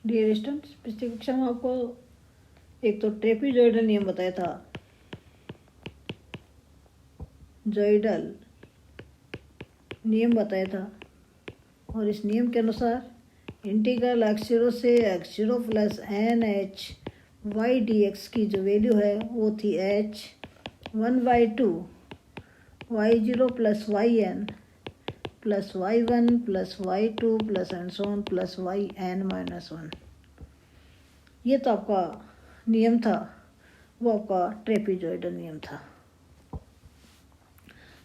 Dear students, पिछली कक्षा में आपको एक तो ट्रेपीजॉइडल नियम बताया था। जॉइडल नियम बताया था और इस नियम के अनुसार इंटीग्रल x0 से x0 plus n h y d x की जो वैल्यू है वो थी h 1/2 y0 plus y n plus y1 plus y2 plus and so on plus yn-1। ये तो आपका नियम था, वो आपका ट्रेपीजॉइडल नियम था।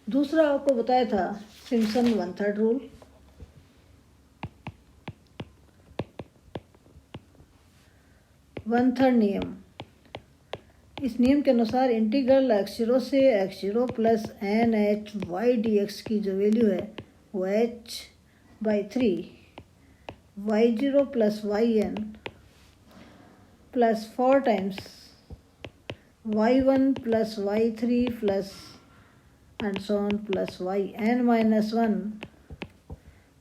दूसरा आपको बताया था सिम्पसन 1/3 रूल। वन थर्ड नियम, इस नियम के अनुसार इंटीग्रल x0 से x0 plus n h y d x की जो वैल्यू है वो h/3 y0 plus y n plus 4 times y1 plus y3 plus and so on plus yn-1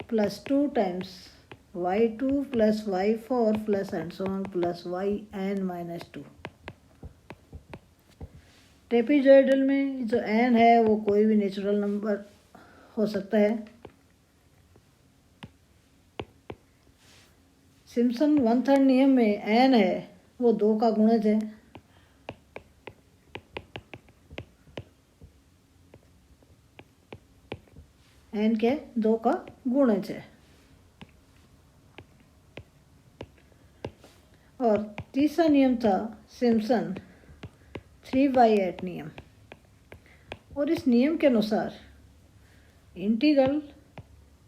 plus 2 times y2 plus y4 plus and so on plus yn-2। Trapezoidal में जो n है वो कोई भी नेचुरल नंबर हो सकता है। Simpson 1/3 नियम में n है वो 2 का गुणज है। n के 2 का गुणज है। और तीसरा नियम था सिम्पसन 3/8 नियम और इस नियम के अनुसार इंटीग्रल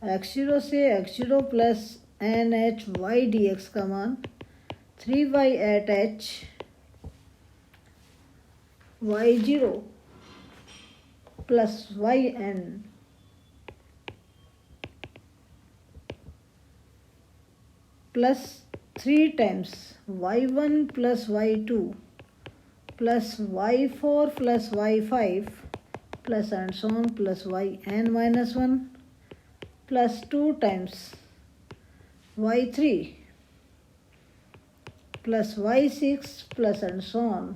x0 से x0 plus n h y d x का मान 3/8h y0 plus y n plus 3 times y1 plus y2 plus y4 plus y5 plus and so on plus yn-1 plus 2 times y3 plus y6 plus and so on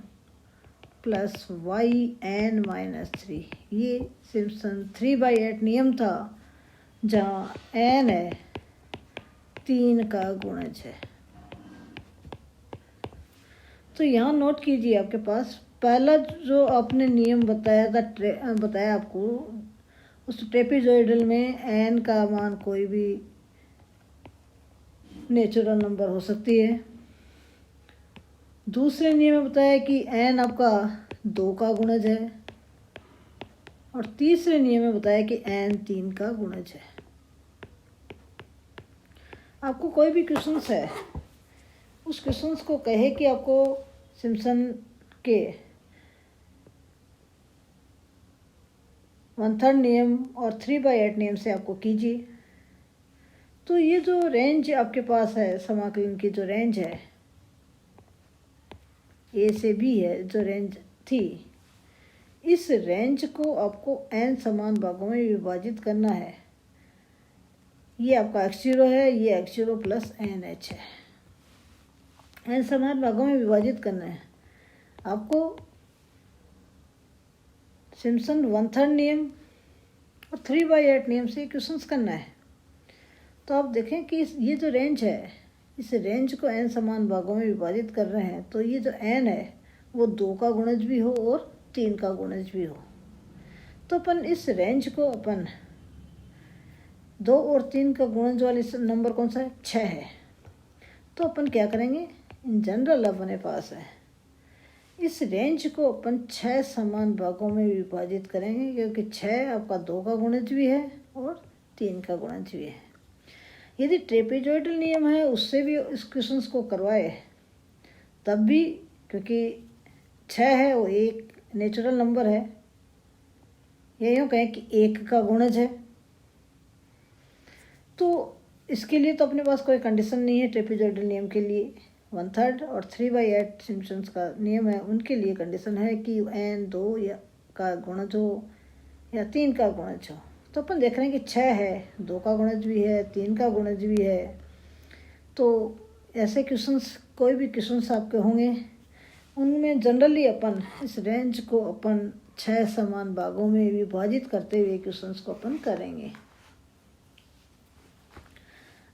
plus yn-3। ये Simpson 3/8 नियम था जहाँ n है 3 का गुणज है। तो यहाँ नोट कीजिए, आपके पास पहला जो आपने नियम बताया आपको, उस ट्रेपीजॉइडल में n का मान कोई भी नेचुरल नंबर हो सकती है। दूसरे नियम में बताया कि n आपका 2 का गुणज है और तीसरे नियम में बताया कि n 3 का गुणज है। आपको कोई भी क्वेश्चंस है, उस क्वेश्चंस को कहे कि आपको सिम्पसन के 1/3 नियम और 3/8 नियम से आपको कीजिए। तो ये जो रेंज आपके पास है, समाकलन की जो रेंज है a से b है, जो रेंज थी, इस रेंज को आपको n समान भागों में विभाजित करना है। ये आपका x0 है, ये x0 प्लस एन एच है। n समान भागों में विभाजित करना है आपको। सिम्पसन 1/3 नियम और 3/8 नियम से क्वेश्चंस करना है। तो आप देखें कि ये जो रेंज है, इस रेंज को n समान भागों में विभाजित कर रहे हैं, तो ये जो n है वो 2 का गुणज भी हो और 3 का गुणज भी हो। तो अपन इस रेंज को 2 और 3 का गुणज वाले नंबर कौन सा है? 6 है। तो अपन क्या करेंगे, इन जनरल अपने पास है, इस रेंज को अपन 6 समान भागों में विभाजित करेंगे, क्योंकि 6 आपका 2 का गुणज भी है और 3 का गुणज भी है। यदि ट्रेपीजॉइडल नियम है उससे भी इस क्वेश्चन को करवाए तब भी, क्योंकि 6 है वो एक नेचुरल नंबर है, या यूँ कहें कि 1 का गुणज है, तो इसके लिए तो अपने पास कोई कंडीशन नहीं है। ट्रेपीजॉइडल नियम के लिए 1/3 और 3/8 सिम्पसन्स का नियम है, उनके लिए कंडीशन है कि n 2 का गुणज हो या 3 का गुणज हो। तो अपन देख रहे हैं कि 6 है, 2 का गुणज भी है, 3 का गुणज भी है। तो ऐसे क्वेश्चंस, कोई भी क्वेश्चंस आपके होंगे, उनमें जनरली अपन इस रेंज को अपन 6 समान भागों में विभाजित करते हुए क्वेश्चंस को अपन करेंगे।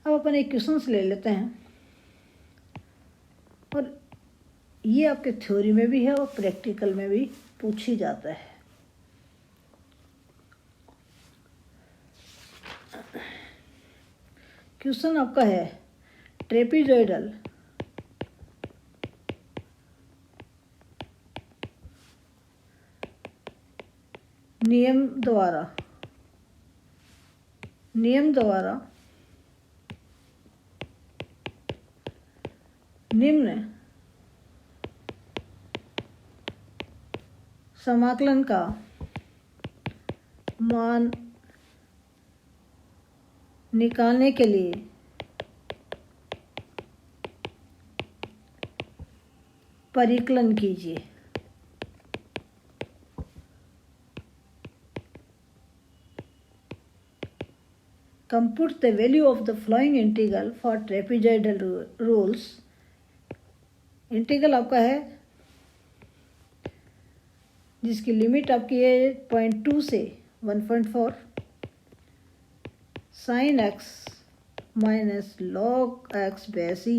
अब अपन एक क्वेश्चंस ले लेते हैं, और ये आपके थ्योरी में भी है और प्रैक्टिकल में भी पूछी जाता है। क्वेश्चन आपका है ट्रेपीजॉइडल नियम द्वारा निम्न समाकलन का मान निकालने के लिए परिकलन कीजिए। Compute the value of the following integral for trapezoidal rules। Integral आपका है जिसकी लिमिट आपकी है 0.2 से 1.4 sin x minus log x base e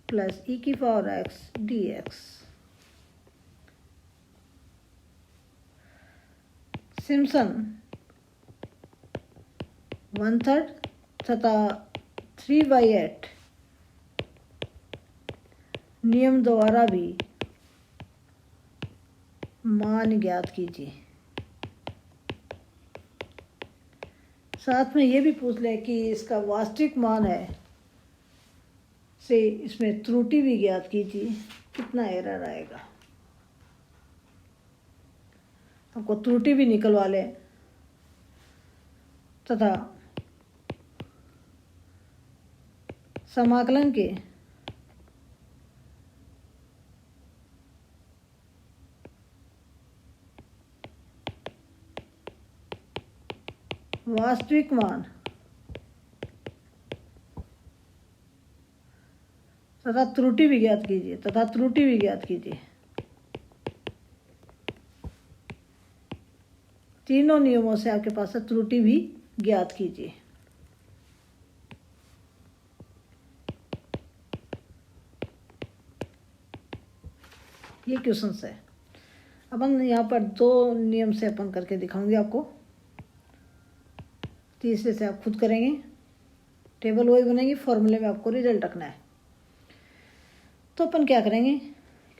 plus e की पावर x dx। सिम्पसन 1/3 तथा 3/8 नियम द्वारा भी मान ज्ञात कीजिए। साथ में ये भी पूछ ले कि इसका वास्तविक मान है से इसमें त्रुटि भी ज्ञात कीजिए, कितना एरर आएगा। आपको त्रुटि भी निकलवा ले तथा समाकलन के वास्तविक मान तथा त्रुटि भी ज्ञात कीजिए। तीनों नियमों से आपके पास त्रुटि भी ज्ञात कीजिए। ये क्वेश्चन है। अपन यहाँ पर 2 नियम से अपन करके दिखाऊंगी आपको, तीसरे से आप खुद करेंगे। टेबल वही बनेगी, फॉर्मूले में आपको रिजल्ट रखना है। तो अपन क्या करेंगे,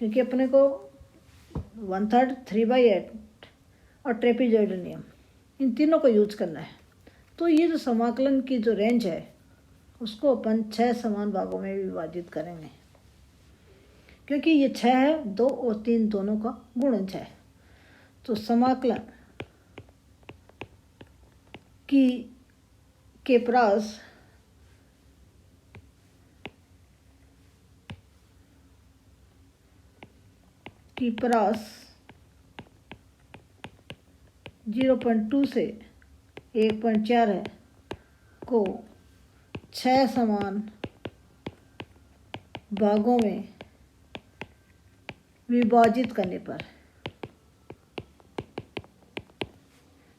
क्योंकि अपने को 1/3 3/8 और ट्रेपीजॉइडल नियम इन तीनों को यूज करना है। तो ये जो समाकलन की जो रेंज है उसको अपन 6 समान भागों में विभाजित करेंगे, क्योंकि ये 6 है, 2 और 3 दोनों का गुणज है। तो समाकलन के प्रास की प्रास 0.2 से 1.4 है को 6 समान भागों में विभाजित करने पर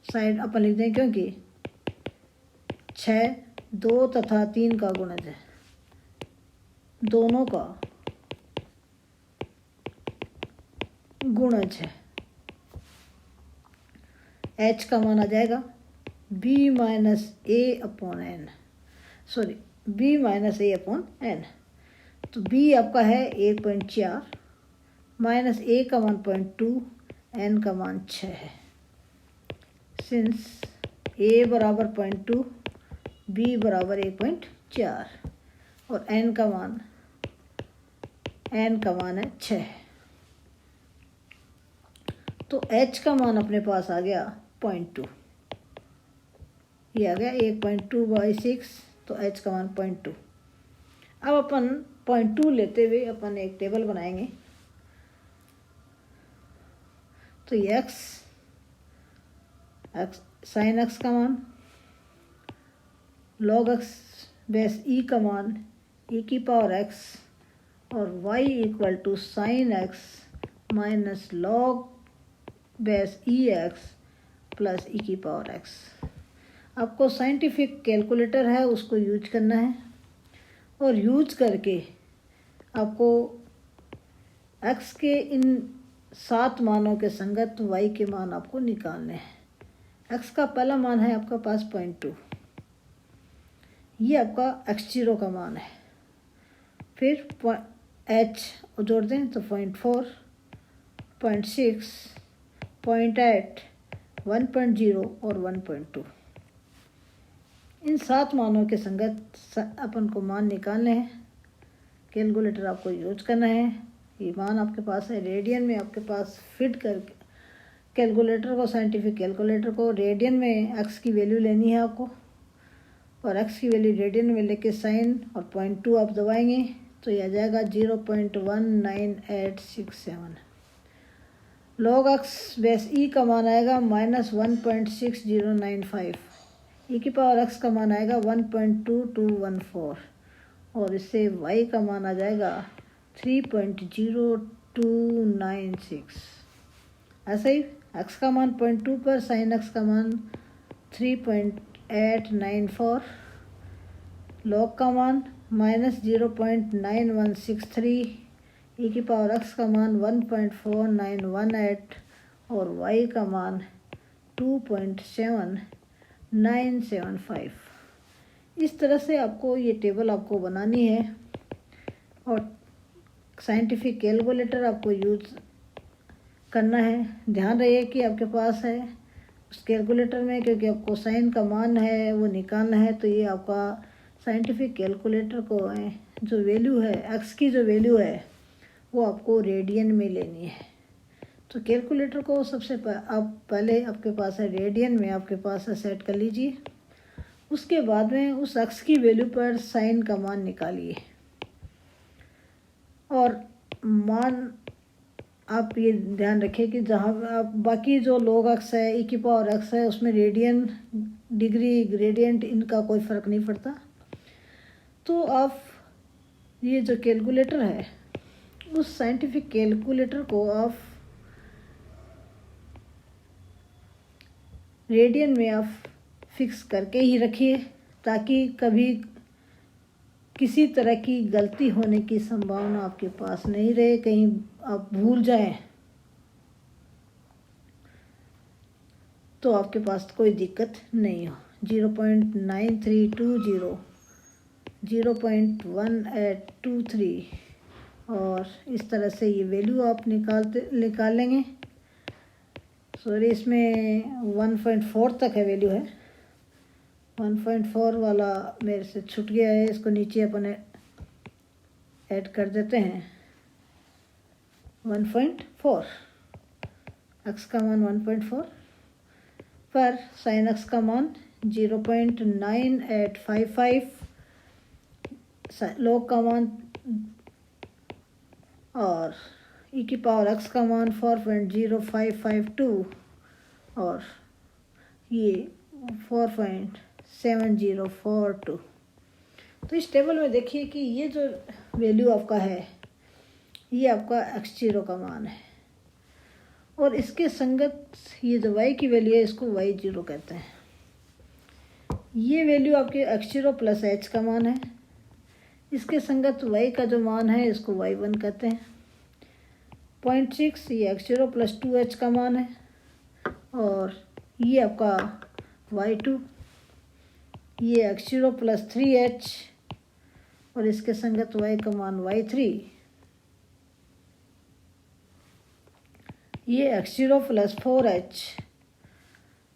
साइड अपन लिख दें, क्योंकि 6 2 तथा 3 का गुणज है, दोनों का गुणज है। h का मान आ जाएगा b minus a upon n, तो b आपका है 1.4 माइनस a का मान 0.2, n का मान 6 है। सिंस a बराबर 0.2, b बराबर 1.4 और n का मान है 6, तो h का मान अपने पास आ गया 0.2। ये आ गया 1.2/6, तो h का मान 0.2। अब अपन 0.2 लेते हुए अपन एक टेबल बनाएंगे। तो ये x साइन x का मान, log x बेस e का मान, ई की पावर एक्स और y equal to sine x minus log base e x plus e की पावर एक्स। आपको साइंटिफिक कैलकुलेटर है उसको यूज करना है और यूज करके आपको x के इन 7 मानों के संगत y के मान आपको निकालने हैं। x का पहला मान है आपका पास 0.2, ये आपका x0 का मान है। फिर h जोड़ दें तो 0.4, 0.6, 0.8, 1.0 और 1.2। इन 7 मानों के संगत अपन को मान निकालने हैं। कैलकुलेटर आपको यूज करना है। ये मान आपके पास है रेडियन में, आपके पास फिट कर कैलकुलेटर को, साइंटिफिक कैलकुलेटर को रेडियन में एक्स की वैल्यू लेनी है आपको, और एक्स की वैल्यू रेडियन में लेके साइन और 0.2 आप दबाएंगे तो यह आ जाएगा 0.19867। लॉग एक्स बेस ई का मान आएगा -1.6095। ई की पावर एक्स का मान आएगा 1.2214 और इससे y का मान आ जाएगा 3.0296। ऐसे ही x का मान 0.2 पर साइन x का मान 3.894, लॉग का मान -0.9163, ई की पावर x का मान 1.4918 और y का मान 2.7975। इस तरह से आपको ये टेबल आपको बनानी है और साइंटिफिक कैलकुलेटर आपको यूज करना है। ध्यान रहे कि आपके पास है उस कैलकुलेटर में, क्योंकि आपको साइन का मान है वो निकालना है, तो ये आपका साइंटिफिक कैलकुलेटर को जो वैल्यू है एक्स की जो वैल्यू है वो आपको रेडियन में लेनी है। तो कैलकुलेटर को सबसे आप पहले आपके पास है रेडियन में, आपके पास है सेट कर लीजिए। उसके बाद में उस एक्स की वैल्यू पर साइन का मान निकालिए और मान आप ये ध्यान रखें कि जहाँ आप बाकी जो लॉग एक्स है, ई की पावर एक्स है, उसमें रेडियन, डिग्री, ग्रेडियंट इनका कोई फ़र्क नहीं पड़ता। तो आप ये जो कैलकुलेटर है उस साइंटिफिक कैलकुलेटर को आप रेडियन में आप फिक्स करके ही रखिए ताकि कभी किसी तरह की गलती होने की संभावना आपके पास नहीं रहे, कहीं आप भूल जाएं तो आपके पास कोई दिक्कत नहीं हो। 0.9320, 0.1823 और इस तरह से ये वैल्यू आप निकाल लेंगे। सॉरी, इसमें 1.4 तक है वैल्यू है, 1.4 वाला मेरे से छूट गया है, इसको नीचे अपन ऐड कर देते हैं। 1.4 एक्स का मान 1.4 पर साइन एक्स का मान 0.9855, लॉग का मान और ई की पावर एक्स का मान 4.0552 और ये 4.7042। तो इस टेबल में देखिए कि ये जो वैल्यू आपका है ये आपका x0 का मान है और इसके संगत ये जो y की वैल्यू है इसको y0 कहते हैं। ये वैल्यू आपके x0 प्लस h का मान है, इसके संगत y का जो मान है इसको y1 कहते हैं। 0.6 ये x0 प्लस 2h का मान है और ये आपका y2, ये x0 प्लस 3h और इसके संगत y का मान y3, ये x0 प्लस 4h,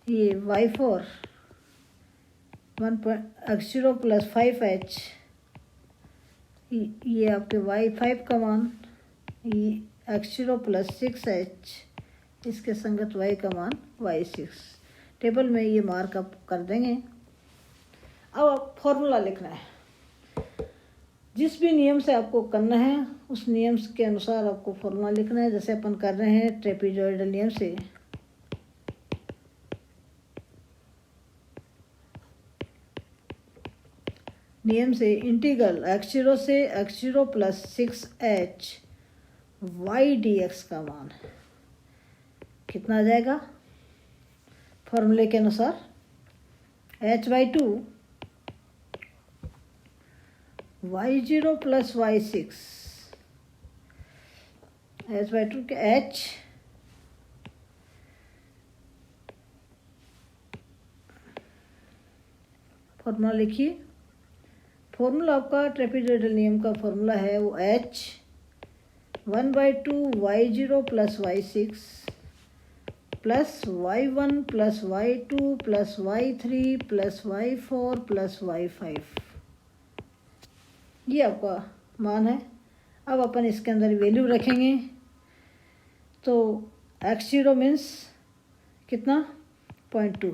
ये y4, x0 प्लस 5h, ये आपके y5 का मान, ये x0 प्लस 6h, इसके संगत y का मान y6। टेबल में ये मार्कअप कर देंगे। अब आप फॉर्मूला लिखना है, जिस भी नियम से आपको करना है उस नियम के अनुसार आपको फॉर्मूला लिखना है। जैसे अपन कर रहे हैं ट्रेपेजॉइडल नियम से, नियम से इंटीग्रल x0 से x0 plus 6h y dx का मान कितना आ जाएगा? फॉर्मूले के अनुसार h/2 y0 plus y6 h/2 के h फॉर्मूला लिखिए। फॉर्मूला आपका ट्रेपेजॉइडल नियम का फॉर्मूला है वो h 1/2 y0 plus y6 plus y1 plus y2 plus y3 plus y4 plus y5, ये आपका मान है। अब अपन इसके अंदर वैल्यू रखेंगे तो x0 मीन्स कितना 0.2,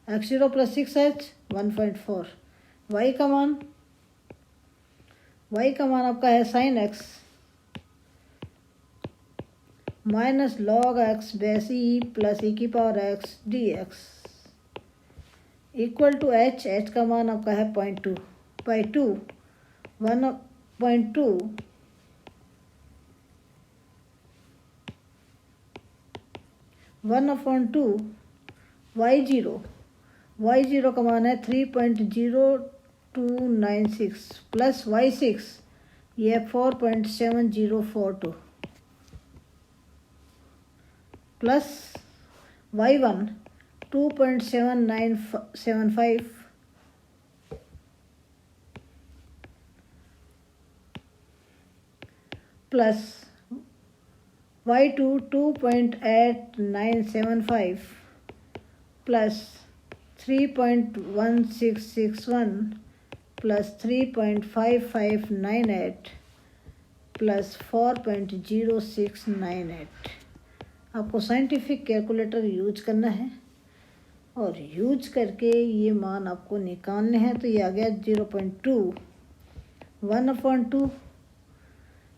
x0 प्लस 6h 1.4, y का मान आपका है sin x minus log x base e plus e की power x dx equal to h का मान आपका है 0.2 बाई 2 1.2 1/2 y0 का मान है 3.0296 प्लस y6 ये 4.7042 plus y1 2.7975 plus y2 2.8975 plus 3.1661 plus 3.5598 plus 4.0698। आपको साइंटिफिक कैलकुलेटर यूज करना है और यूज करके ये मान आपको निकालने हैं। तो ये आ गया 0.2 1/2,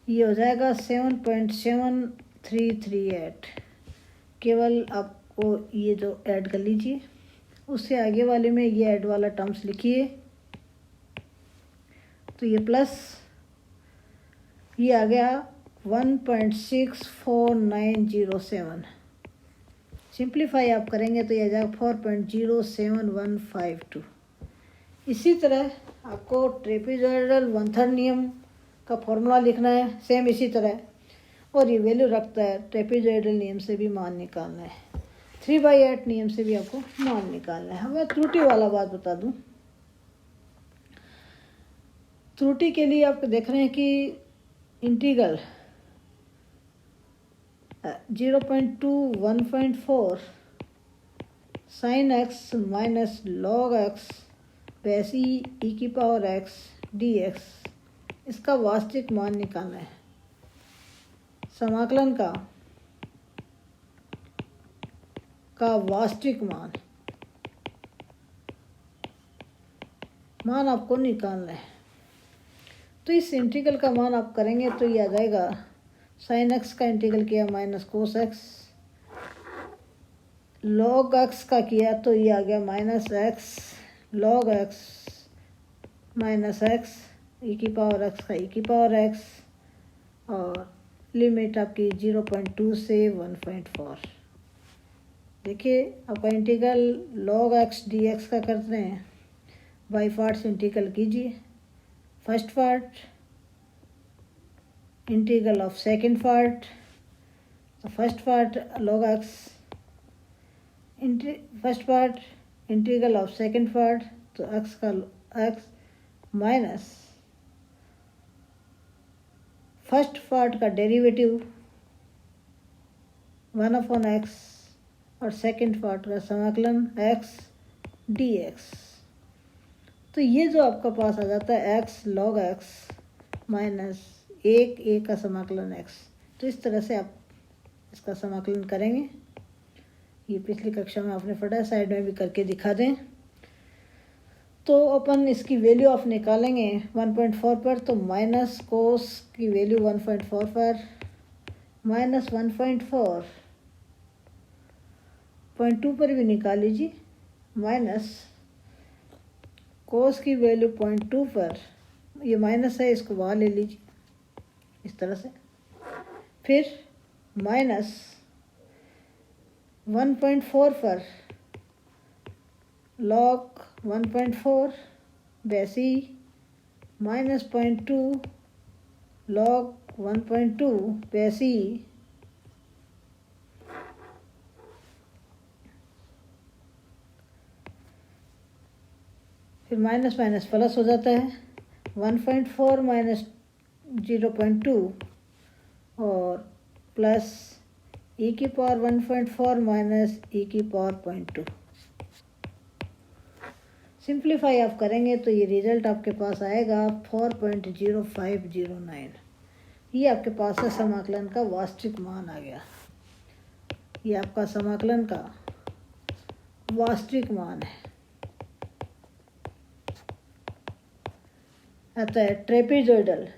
ये हो जाएगा 7.7338। केवल आपको ये जो ऐड कर लीजिए, उससे आगे वाले में ये ऐड वाला टर्म्स लिखिए। तो ये प्लस ये आ गया 1.64907। सिंप्लीफाई आप करेंगे तो ये आ जाएगा 4.07152। इसी तरह आपको ट्रेपेजॉइडल 1/3 नियम का फॉर्मूला लिखना है सेम इसी तरह, और ये वैल्यू रखता है ट्रेपेजॉइडल नियम से भी मान निकालना है, 3/8 नियम से भी आपको मान निकालना है। मैं त्रुटि वाला बात बता दूं। त्रुटि के लिए आप देख रहे हैं कि integral 0.2 1.4 sin x minus log x base e की पावर x dx, इसका वास्तविक मान निकालना है। समाकलन का वास्तविक मान आपको निकालना है। तो इस इंटीग्रल का मान आप करेंगे तो ये आ जाएगा, साइन एक्स का इंटीग्रल किया minus cos x, log x का किया तो ये आ गया minus x log x minus x e की पावर एक्स का ई की पावर एक्स, और लिमिट आपकी 0.2 से 1.4। देखिए आपका integral log x D x का करते हैं, बाई पार्ट्स इंटीग्रल कीजिए। First part integral of second part, first part log x, first part integral of second part, तो x का x माइनस फर्स्ट पार्ट का डेरिवेटिव 1/x और second part का समाकलन x dx। तो ये जो आपका पास आ जाता है x log x माइनस एक का समाकलन x। तो इस तरह से आप इसका समाकलन करेंगे। ये पिछली कक्षा में आपने पढ़ा है, साइड में भी करके दिखा दें। तो अपन इसकी वैल्यू आप निकालेंगे 1.4 पर, तो माइनस कोस की वैल्यू 1.4 पर माइनस 1.4 0.2 पर भी निकाल लीजिए, माइनस कोस की वैल्यू 0.2 पर, ये माइनस है, इसको वहाँ ले लीजिए इस तरह से। फिर माइनस 1.4 पर लॉग 1.4, वैसे ही माइनस 0.2 लॉग 1.2, वैसे ही फिर माइनस माइनस प्लस हो जाता है। 1.4 माइनस 0.2 और प्लस e की पावर 1.4 माइनस e की पावर 0.2। सिंप्लीफाई आप करेंगे तो ये रिजल्ट आपके पास आएगा 4.0509। ये आपके पास है समाकलन का वास्तविक मान आ गया। ये आपका समाकलन का वास्तविक मान है। अतः ट्रेपीजॉइडल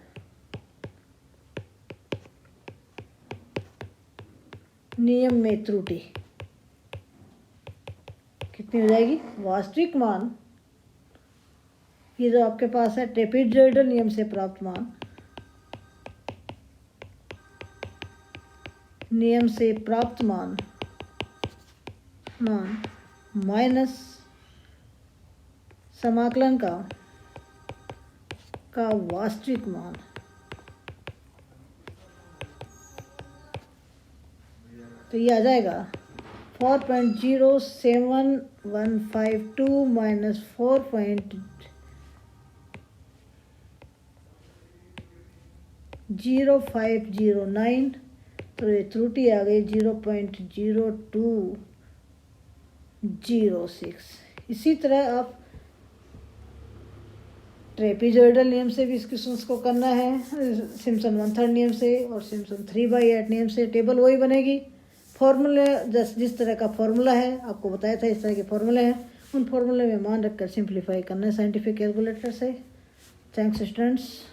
नियम में त्रुटि कितनी हो जाएगी? वास्तविक मान, ये जो आपके पास है ट्रेपीजॉइडल नियम से प्राप्त मान, नियम से प्राप्त मान माइनस समाकलन का वास्तविक मान, तो ये आ जाएगा 4.07152 माइनस 4.0509। तो ये त्रुटि आ गई 0.0206। इसी तरह आप ट्रेपीजॉइडल नियम से भी इस क्वेश्चन को करना है, सिम्पसन 1/3 नियम से और सिम्पसन 3/8 नियम से। टेबल वही बनेगी, फॉर्मूले जिस तरह का फॉर्मूला है आपको बताया था, इस तरह के फॉर्मूले हैं, उन फॉर्मूले में मान रखकर सिंप्लीफाई करना है साइंटिफिक कैलकुलेटर से। Thanks students.